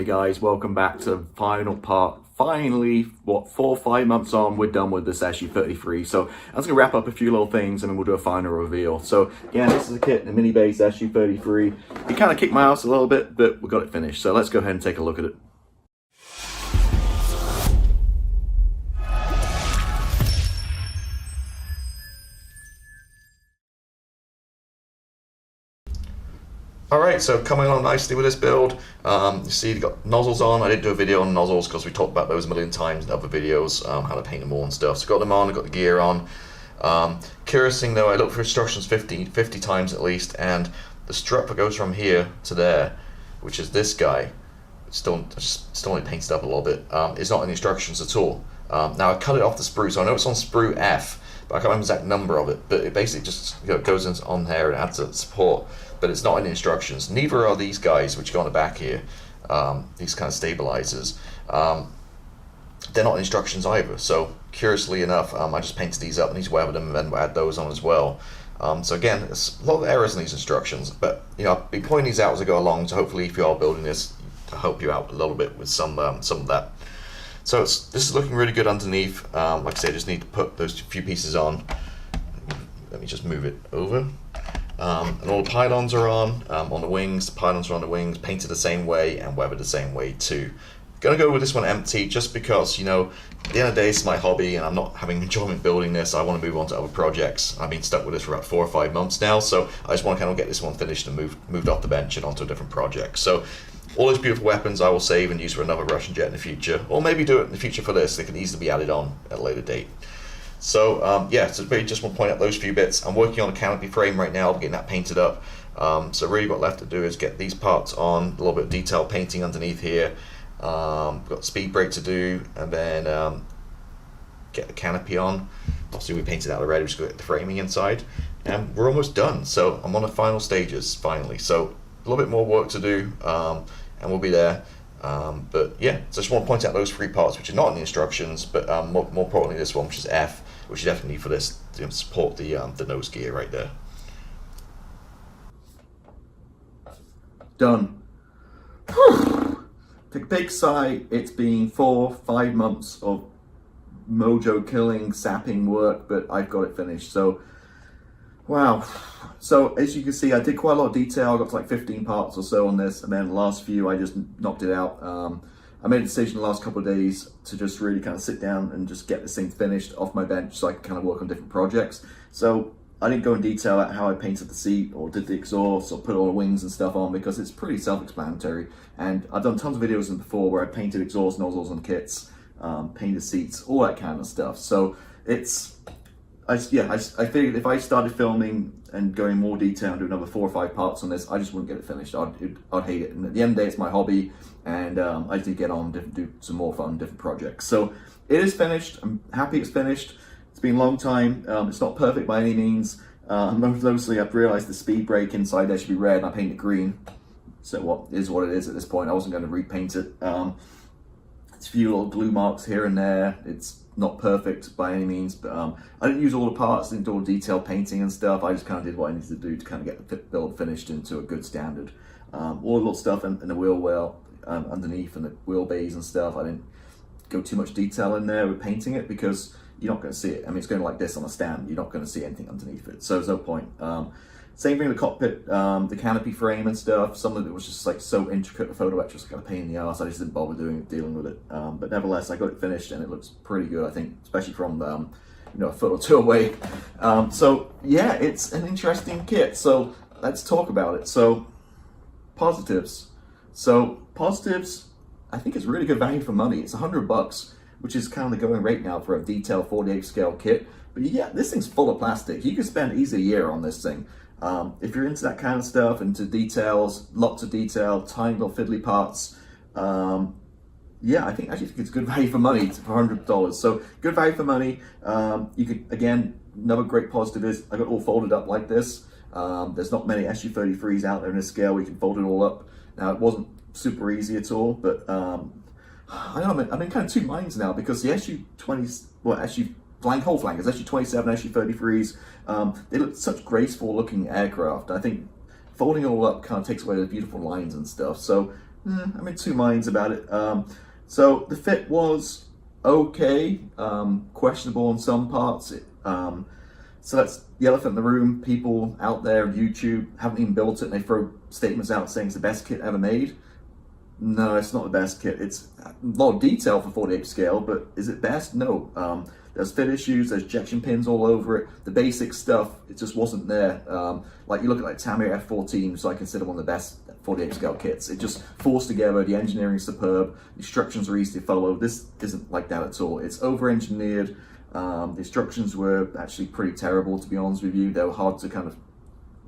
Hey guys, welcome back to the final part. Finally, what, 4 or 5 months on, we're done with this SU-33. So I'm just gonna wrap up a few little things and then we'll do a final reveal. So yeah, this is a kit, the Minibase SU-33. It kind of kicked my ass a little bit, but we got it finished. So let's go ahead and take a look at it. Alright, so coming along nicely with this build, you see you've got nozzles on. I didn't do a video on nozzles because we talked about those a million times in other videos, how to paint them all and stuff. So got them on, I've got the gear on. Curious thing though, I looked for instructions 50 times at least, and the strut that goes from here to there, which is this guy, still only painted up a little bit, is not in the instructions at all. Now I cut it off the sprue, so I know it's on sprue F, but I can't remember the exact number of it, but it basically just goes on there and adds a support, but it's not in the instructions. Neither are these guys, which go on the back here, these kind of stabilizers. They're not in instructions either, so curiously enough, I just painted these up and he's weathered them and then add those on as well. So again, there's a lot of errors in these instructions, but I'll be pointing these out as I go along, so hopefully if you are building this, to help you out a little bit with some of that. So this is looking really good underneath. Like I say, I just need to put those few pieces on. Let me just move it over. And all the pylons are on the wings. The pylons are on the wings, painted the same way and weathered the same way too. Gonna go with this one empty just because, at the end of the day, it's my hobby and I'm not having enjoyment building this. I want to move on to other projects. I've been stuck with this for about 4 or 5 months now, so I just want to kind of get this one finished and moved off the bench and onto a different project. So all those beautiful weapons I will save and use for another Russian jet in the future, or maybe do it in the future for this. They can easily be added on at a later date. So yeah, so really just want to point out those few bits. I'm working on a canopy frame right now, getting that painted up. So really what left to do is get these parts on, a little bit of detail painting underneath here. Got speed brake to do, and then get the canopy on. Obviously we painted out already, we've just got to get the framing inside. And we're almost done, so I'm on the final stages finally. So a little bit more work to do, and we'll be there. But yeah, so I just want to point out those 3 parts which are not in the instructions, but more importantly this one, which is F, which you definitely need for this to support the nose gear right there. Done. Take a big sigh. It's been 4 or 5 months of mojo killing, sapping work, but I've got it finished. So wow. So as you can see, I did quite a lot of detail. I got to like 15 parts or so on this, and then the last few I just knocked it out. I made a decision the last couple of days to just really kind of sit down and just get this thing finished off my bench so I can kind of work on different projects. So I didn't go in detail at how I painted the seat or did the exhaust or put all the wings and stuff on, because it's pretty self-explanatory. And I've done tons of videos before where I painted exhaust nozzles on kits, painted seats, all that kind of stuff. So it's, I figured if I started filming and going more detail and do another 4 or 5 parts on this, I just wouldn't get it finished. I'd hate it. And at the end of the day, it's my hobby, and I just need to get on and do some more fun, different projects. So it is finished. I'm happy it's finished. It's been a long time. It's not perfect by any means. Mostly I've realized the speed brake inside there should be red, and I painted it green. So what it is at this point. I wasn't going to repaint it. It's a few little glue marks here and there. It's not perfect by any means, but I didn't use all the parts, didn't do all the detailed painting and stuff. I just kind of did what I needed to do to kind of get the build finished into a good standard. All the little stuff in the wheel well underneath and the wheel bays and stuff, I didn't go too much detail in there with painting it because you're not going to see it. I mean, it's going like this on a stand. You're not going to see anything underneath it, so there's no point. Same thing with the cockpit, the canopy frame and stuff. Some of it was just like so intricate, the photo etch was kind of pain in the ass. I just didn't bother dealing with it. But nevertheless, I got it finished and it looks pretty good, I think, especially from a foot or 2 away. So yeah, it's an interesting kit. So let's talk about it. So positives. I think it's really good value for money. It's $100, which is kind of the going rate now for a detailed 48 scale kit. But yeah, this thing's full of plastic. You could spend easily a year on this thing. If you're into that kind of stuff, into details, lots of detail, tiny little fiddly parts, yeah, I actually think it's good value for money for $100. So good value for money. You could, again, another great positive is I got it all folded up like this. There's not many SU-33s out there in this scale where you can fold it all up. Now, it wasn't super easy at all, but I don't know, I'm in kind of 2 minds now, because the SU-20, well, whole flankers, SU-27, SU-33s, they look such graceful looking aircraft. I think folding it all up kind of takes away the beautiful lines and stuff. So I'm in two minds about it. So the fit was okay, questionable on some parts. So that's the elephant in the room. People out there on YouTube haven't even built it and they throw statements out saying it's the best kit ever made. No, it's not the best kit. It's a lot of detail for 48 scale, but is it best? No. There's fit issues, there's ejection pins all over it. The basic stuff, it just wasn't there. Like you look at like Tamiya F-14, so I consider one of the best 48 scale kits. It just falls together, the engineering is superb, the instructions are easy to follow. This isn't like that at all. It's over-engineered. The instructions were actually pretty terrible, to be honest with you. They were hard to kind of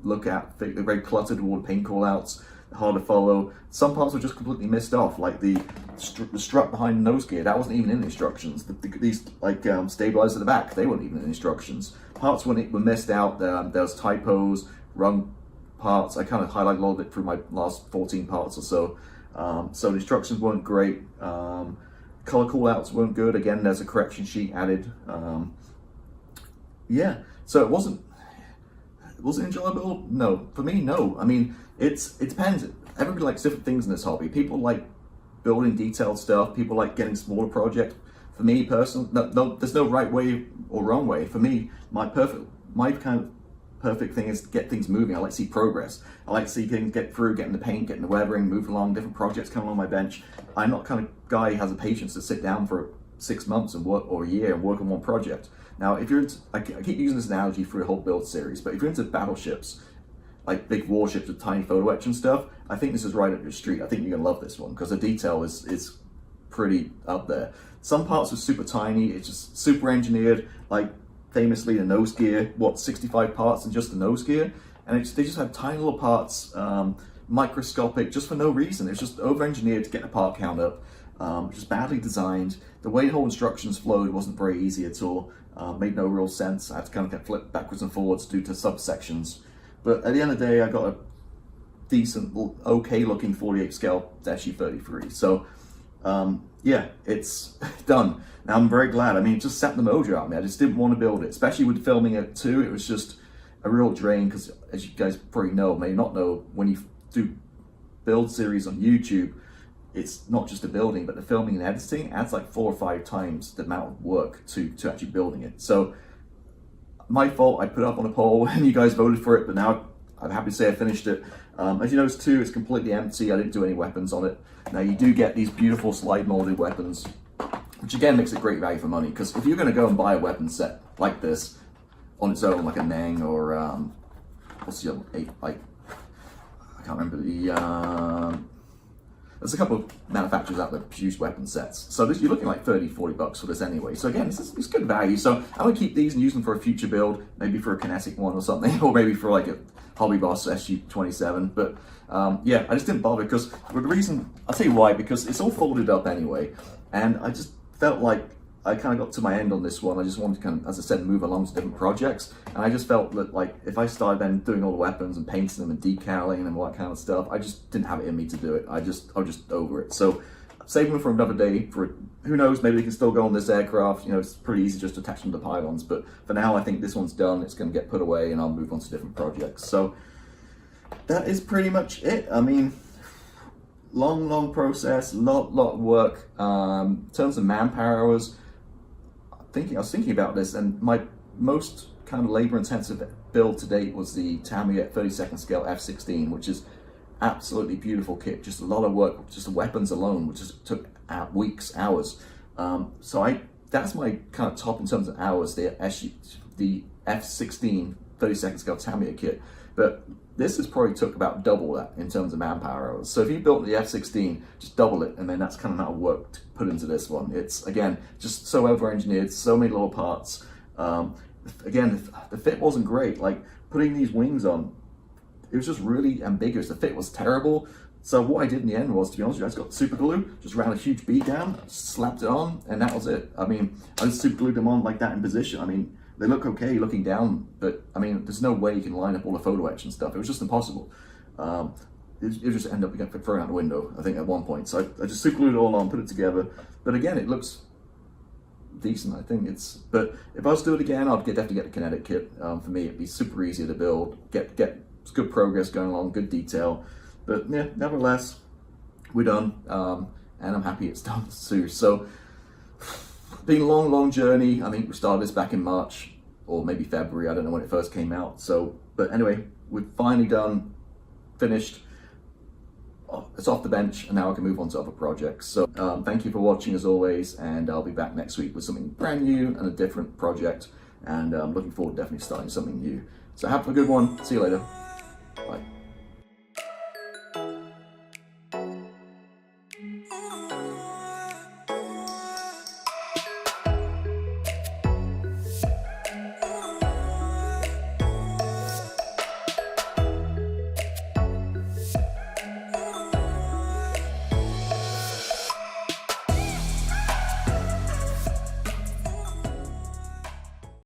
look at. They're very cluttered with all the paint call-outs, hard to follow. Some parts were just completely missed off, like the strut behind the nose gear. That wasn't even in the instructions. These like stabilizers at the back, they weren't even in the instructions. Parts were missed out. There was typos, wrong parts. I kind of highlighted a lot of it through my last 14 parts or so. So the instructions weren't great. Color call-outs weren't good. Again, there's a correction sheet added. Yeah, so it wasn't enjoyable? No. For me, no. I mean, it depends. Everybody likes different things in this hobby. People like building detailed stuff. People like getting smaller projects. For me personally, no, there's no right way or wrong way. For me, my kind of perfect thing is to get things moving. I like to see progress. I like to see things get through, getting the paint, getting the weathering, move along, different projects come along my bench. I'm not the kind of guy who has the patience to sit down for 6 months and work, or a year, and work on one project. Now, if you're into, I keep using this analogy for a whole build series, but if you're into battleships, like big warships with tiny photo etch and stuff, I think this is right up your street. I think you're gonna love this one because the detail is pretty up there. Some parts are super tiny. It's just super engineered, like famously the nose gear, 65 parts in just the nose gear, and they just had tiny little parts, microscopic, just for no reason. It's just over-engineered to get the part count up, just badly designed. The way the whole instructions flowed wasn't very easy at all. Made no real sense. I had to kind of get flipped backwards and forwards due to subsections. But at the end of the day, I got a decent, okay-looking 48 scale SU-33. So yeah, it's done. Now I'm very glad. I mean, it just sat the mojo out of me. I just didn't want to build it, especially with filming it too. It was just a real drain because, as you guys probably know, may not know, when you do build series on YouTube, it's not just the building, but the filming and editing adds like 4 or 5 times the amount of work to actually building it. So my fault, I put it up on a poll and you guys voted for it, but now I'm happy to say I finished it. As you notice too, it's completely empty. I didn't do any weapons on it. Now you do get these beautiful slide molded weapons, which again makes it great value for money, because if you're going to go and buy a weapon set like this on its own, like a Nang or what's the other, like, I can't remember the, there's a couple of manufacturers out there that produce weapon sets. So this, you're looking like 30, 40 bucks for this anyway. So again, it's good value. So I'm gonna keep these and use them for a future build, maybe for a kinetic one or something, or maybe for like a Hobby Boss SU-27. But yeah, I just didn't bother because the reason, I'll tell you why, because it's all folded up anyway. And I just felt like I kind of got to my end on this one. I just wanted to kind of, as I said, move along to different projects. And I just felt that like if I started then doing all the weapons and painting them and decaling them and all that kind of stuff, I just didn't have it in me to do it. I was just over it. So saving them for another day. For who knows, maybe they can still go on this aircraft. You know, it's pretty easy just to attach them to pylons. But for now, I think this one's done. It's going to get put away, and I'll move on to different projects. So that is pretty much it. I mean, long process, lot of work. In terms of manpower hours, I was thinking about this, and my most kind of labor-intensive build to date was the Tamiya 32nd scale F-16, which is absolutely beautiful kit. Just a lot of work, just the weapons alone, which just took weeks, hours. So that's my kind of top in terms of hours. The F-16 32nd scale Tamiya kit, but this has probably took about double that in terms of manpower hours. So if you built the F-16, just double it, and then that's kind of amount of work to put into this one. It's, again, just so over-engineered, so many little parts. Again, the fit wasn't great. Like, putting these wings on, it was just really ambiguous. The fit was terrible. So what I did in the end was, to be honest with you, I just got super glue, just ran a huge bead down, slapped it on, and that was it. I mean, I just super glued them on like that in position. I mean, they look okay looking down, but I mean, there's no way you can line up all the photo etch and stuff. It was just impossible. It just ended up getting thrown out the window, I think, at one point. So I just super glued it all on, put it together. But again, it looks decent, I think. But if I was to do it again, I'd definitely get the kinetic kit. For me, it'd be super easy to build, get good progress going along, good detail. But yeah, nevertheless, we're done, and I'm happy it's done soon. So, been a long journey. I think we started this back in March or maybe February. I don't know when it first came out. So, but anyway, we're finally done, finished. It's off the bench, and now I can move on to other projects. So thank you for watching as always, and I'll be back next week with something brand new and a different project, and I'm looking forward to definitely starting something new. So have a good one. See you later.